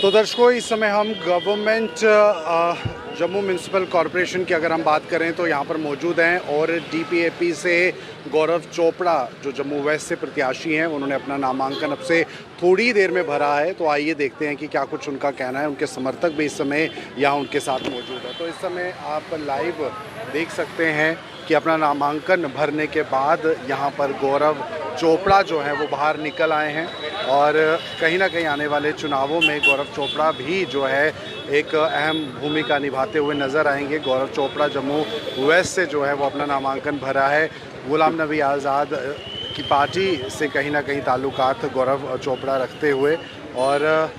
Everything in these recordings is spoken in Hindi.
तो दर्शकों, इस समय हम गवर्नमेंट जम्मू म्यूनसिपल कॉरपोरेशन की अगर हम बात करें तो यहाँ पर मौजूद हैं और डीपीएपी से गौरव चोपड़ा जो जम्मू वेस्ट से प्रत्याशी हैं, उन्होंने अपना नामांकन अब से थोड़ी देर में भरा है। तो आइए देखते हैं कि क्या कुछ उनका कहना है। उनके समर्थक भी इस समय यहाँ उनके साथ मौजूद है। तो इस समय आप लाइव देख सकते हैं कि अपना नामांकन भरने के बाद यहाँ पर गौरव चोपड़ा जो है वो बाहर निकल आए हैं और कहीं ना कहीं आने वाले चुनावों में गौरव चोपड़ा भी जो है एक अहम भूमिका निभाते हुए नज़र आएंगे। गौरव चोपड़ा जम्मू वेस्ट से जो है वो अपना नामांकन भरा है। गुलाम नबी आज़ाद की पार्टी से कहीं ना कहीं ताल्लुकात गौरव चोपड़ा रखते हुए और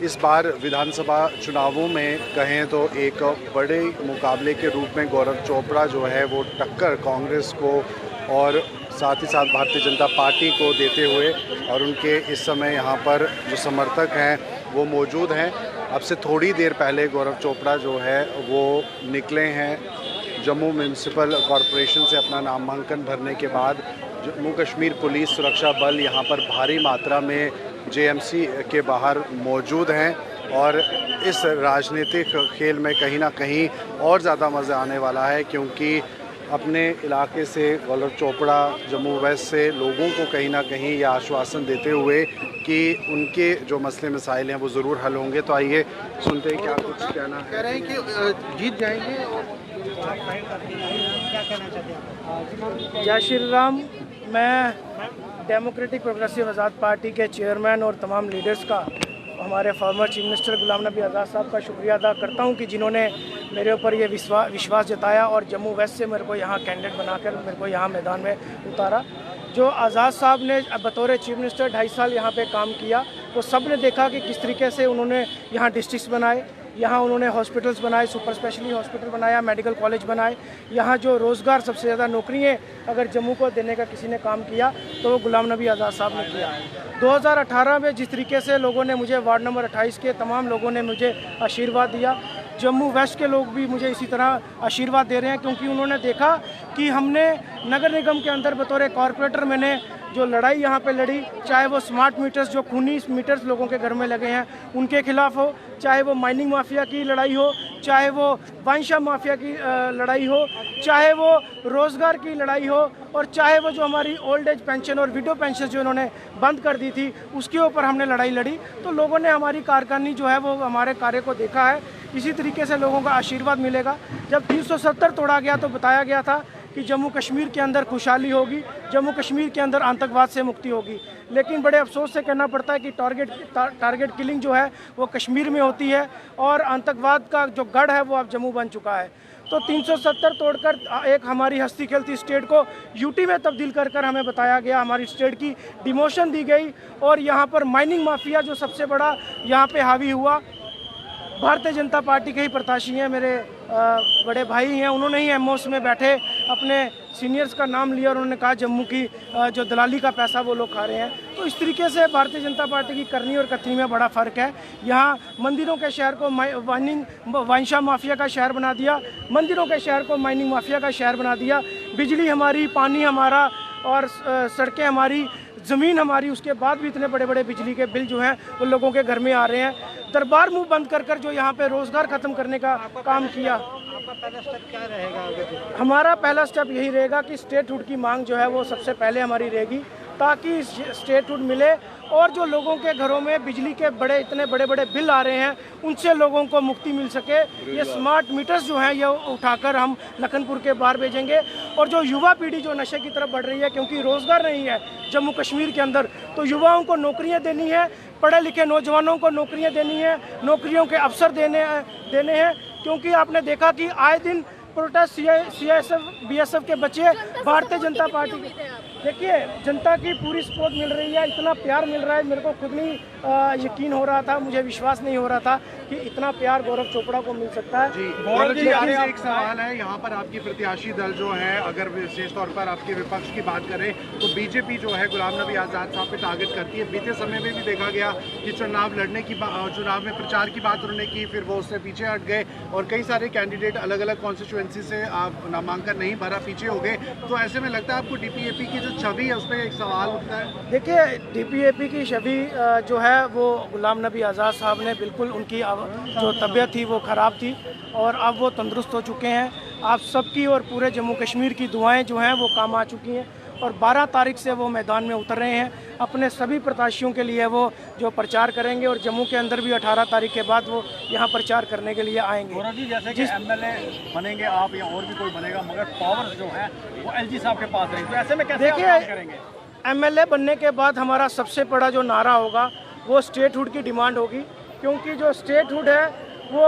इस बार विधानसभा चुनावों में कहें तो एक बड़े मुकाबले के रूप में गौरव चोपड़ा जो है वो टक्कर कांग्रेस को और साथ ही साथ भारतीय जनता पार्टी को देते हुए और उनके इस समय यहाँ पर जो समर्थक हैं वो मौजूद हैं। अब से थोड़ी देर पहले गौरव चोपड़ा जो है वो निकले हैं जम्मू म्यूनसिपल कॉरपोरेशन से अपना नामांकन भरने के बाद। जम्मू कश्मीर पुलिस सुरक्षा बल यहाँ पर भारी मात्रा में जेएमसी के बाहर मौजूद हैं और इस राजनीतिक खेल में कहीं ना कहीं और ज़्यादा मज़ा आने वाला है, क्योंकि अपने इलाके से गौरव चोपड़ा जम्मू वेस्ट से लोगों को कहीं ना कहीं यह आश्वासन देते हुए कि उनके जो मसले मसाइल हैं वो ज़रूर हल होंगे। तो आइए सुनते हैं क्या कुछ कहना है। कह रहे हैं कि जीत जाएंगे। क्या कहना चाहते हैं? जय श्री राम। मैं डेमोक्रेटिक प्रोग्रेसिव आज़ाद पार्टी के चेयरमैन और तमाम लीडर्स का, हमारे former chief minister Ghulam Nabi Azad साहब का शुक्रिया अदा करता हूं कि जिन्होंने मेरे ऊपर ये विश्वास जताया और जम्मू वेस्ट से मेरे को यहाँ कैंडिडेट बनाकर मेरे को यहाँ मैदान में उतारा। जो आज़ाद साहब ने बतौर चीफ मिनिस्टर 2.5 साल यहाँ पे काम किया, वो सब ने देखा कि किस तरीके से उन्होंने यहाँ डिस्ट्रिक्ट्स बनाए, यहाँ उन्होंने हॉस्पिटल्स बनाए, सुपर स्पेशलिटी हॉस्पिटल बनाया, मेडिकल कॉलेज बनाए। यहाँ जो रोज़गार सबसे ज़्यादा नौकरियाँ अगर जम्मू को देने का किसी ने काम किया तो वो गुलाम नबी आज़ाद साहब ने किया। 2018 में जिस तरीके से लोगों ने मुझे वार्ड नंबर 28 के तमाम लोगों ने मुझे आशीर्वाद दिया, जम्मू वेस्ट के लोग भी मुझे इसी तरह आशीर्वाद दे रहे हैं, क्योंकि उन्होंने देखा कि हमने नगर निगम के अंदर बतौर कॉरपोरेटर मैंने जो लड़ाई यहाँ पे लड़ी, चाहे वो स्मार्ट मीटर्स जो खूनी मीटर्स लोगों के घर में लगे हैं उनके खिलाफ हो, चाहे वो माइनिंग माफिया की लड़ाई हो, चाहे वो वाइनशॉप माफिया की लड़ाई हो, चाहे वो रोज़गार की लड़ाई हो, और चाहे वो जो हमारी ओल्ड एज पेंशन और विडो पेंशन जो इन्होंने बंद कर दी थी उसके ऊपर हमने लड़ाई लड़ी। तो लोगों ने हमारी कारकर्दगी जो है वो हमारे कार्य को देखा है। इसी तरीके से लोगों का आशीर्वाद मिलेगा। जब 370 तोड़ा गया तो बताया गया था कि जम्मू कश्मीर के अंदर खुशहाली होगी, जम्मू कश्मीर के अंदर आतंकवाद से मुक्ति होगी, लेकिन बड़े अफसोस से कहना पड़ता है कि टारगेट किलिंग जो है वो कश्मीर में होती है और आतंकवाद का जो गढ़ है वो अब जम्मू बन चुका है। तो 370 तोड़कर एक हमारी हंसती खेलती स्टेट को यूटी में तब्दील कर हमें बताया गया, हमारी स्टेट की डिमोशन दी गई और यहाँ पर माइनिंग माफिया जो सबसे बड़ा यहाँ पे हावी हुआ, भारतीय जनता पार्टी के ही प्रत्याशी हैं, मेरे बड़े भाई हैं, उन्होंने ही एमओस में बैठे अपने सीनियर्स का नाम लिया और उन्होंने कहा जम्मू की जो दलाली का पैसा वो लोग खा रहे हैं। तो इस तरीके से भारतीय जनता पार्टी की करनी और कथनी में बड़ा फ़र्क है। यहाँ मंदिरों के शहर को वाइनशॉप माफिया का शहर बना दिया, मंदिरों के शहर को माइनिंग माफिया का शहर बना दिया। बिजली हमारी, पानी हमारा और सड़कें हमारी, ज़मीन हमारी, उसके बाद भी इतने बड़े बड़े बिजली के बिल जो हैं वो लोगों के घर में आ रहे हैं। दरबार मुंह बंद कर जो यहाँ पे रोज़गार ख़त्म करने का काम किया। आपका पहला स्टेप क्या रहेगा आगे? हमारा पहला स्टेप यही रहेगा कि स्टेटहुड की मांग जो है वो सबसे पहले हमारी रहेगी, ताकि स्टेटहुड मिले और जो लोगों के घरों में बिजली के इतने बड़े बड़े बिल आ रहे हैं उनसे लोगों को मुक्ति मिल सके। ये स्मार्ट मीटर्स जो हैं ये उठाकर हम लखनपुर के बाहर भेजेंगे। और जो युवा पीढ़ी जो नशे की तरफ बढ़ रही है, क्योंकि रोज़गार नहीं है जम्मू कश्मीर के अंदर, तो युवाओं को नौकरियां देनी है, पढ़े लिखे नौजवानों को नौकरियां देनी है, नौकरियों के अवसर देने हैं। क्योंकि आपने देखा कि आए दिन प्रोटेस्ट CISF BSF के बच्चे भारतीय जनता पार्टी के, देखिए जनता की पूरी सपोर्ट मिल रही है, इतना प्यार मिल रहा है, मेरे को खुद नहीं यकीन हो रहा था, मुझे विश्वास नहीं हो रहा था कि इतना प्यार गौरव चोपड़ा को मिल सकता है। जी गौरव जी, आपसे एक सवाल है। यहाँ पर आपकी प्रत्याशी दल जो है, अगर विशेष तौर पर आपके विपक्ष की बात करें तो बीजेपी जो है गुलाम नबी आज़ाद साहब पे टारगेट करती है। बीते समय में भी देखा गया कि चुनाव में प्रचार की बात उन्होंने की, फिर वो उससे पीछे हट गए और कई सारे कैंडिडेट अलग अलग कॉन्स्टिट्यूएंसी से आप नामांकन नहीं भरा, पीछे हो गए। तो ऐसे में लगता है आपको डीपीएपी की जो छवि है उस पर एक सवाल उठता है। देखिए डीपीएपी की छवि जो है वो गुलाम नबी आज़ाद साहब ने बिल्कुल उनकी जो तबीयत थी वो ख़राब थी और अब वो तंदुरुस्त हो चुके हैं। आप सबकी और पूरे जम्मू कश्मीर की दुआएं जो हैं वो काम आ चुकी हैं और 12 तारीख से वो मैदान में उतर रहे हैं। अपने सभी प्रत्याशियों के लिए वो जो प्रचार करेंगे और जम्मू के अंदर भी 18 तारीख के बाद वो यहाँ प्रचार करने के लिए आएंगे। गौरव जी, जैसे कि एमएलए बनेंगे आप या और भी कोई बनेगा, मगर पावर्स जो है वो एलजी साहब के पास रहेंगे, तो ऐसे में कैसे आप काम करेंगे? एमएलए बनने के बाद हमारा सबसे बड़ा जो नारा होगा वो स्टेटहुड की डिमांड होगी, क्योंकि जो स्टेटहुड है वो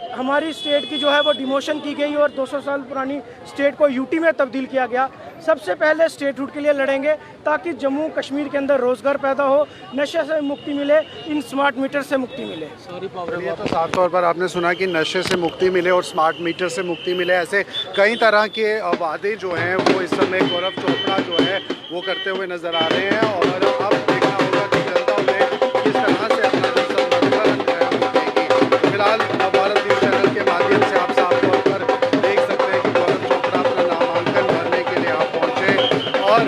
हमारी स्टेट की जो है वो डिमोशन की गई और 200 साल पुरानी स्टेट को यूटी में तब्दील किया गया। सबसे पहले स्टेटहुड के लिए लड़ेंगे ताकि जम्मू कश्मीर के अंदर रोज़गार पैदा हो, नशे से मुक्ति मिले, इन स्मार्ट मीटर से मुक्ति मिले। ये तो साफ तौर पर आपने सुना कि नशे से मुक्ति मिले और स्मार्ट मीटर से मुक्ति मिले, ऐसे कई तरह के वादे जो हैं वो इस समय गौरव चोपड़ा जो है वो करते हुए नजर आ रहे हैं। और अब देखना होगा कि जनता उन्हें किस तरह से अपना जो समर्थन है वो देगी। फिलहाल भारत न्यूज़ चैनल के माध्यम से आप साफ तौर पर देख सकते हैं कि गौरव चोपड़ा अपना नामांकन भरने के लिए आप पहुँचे और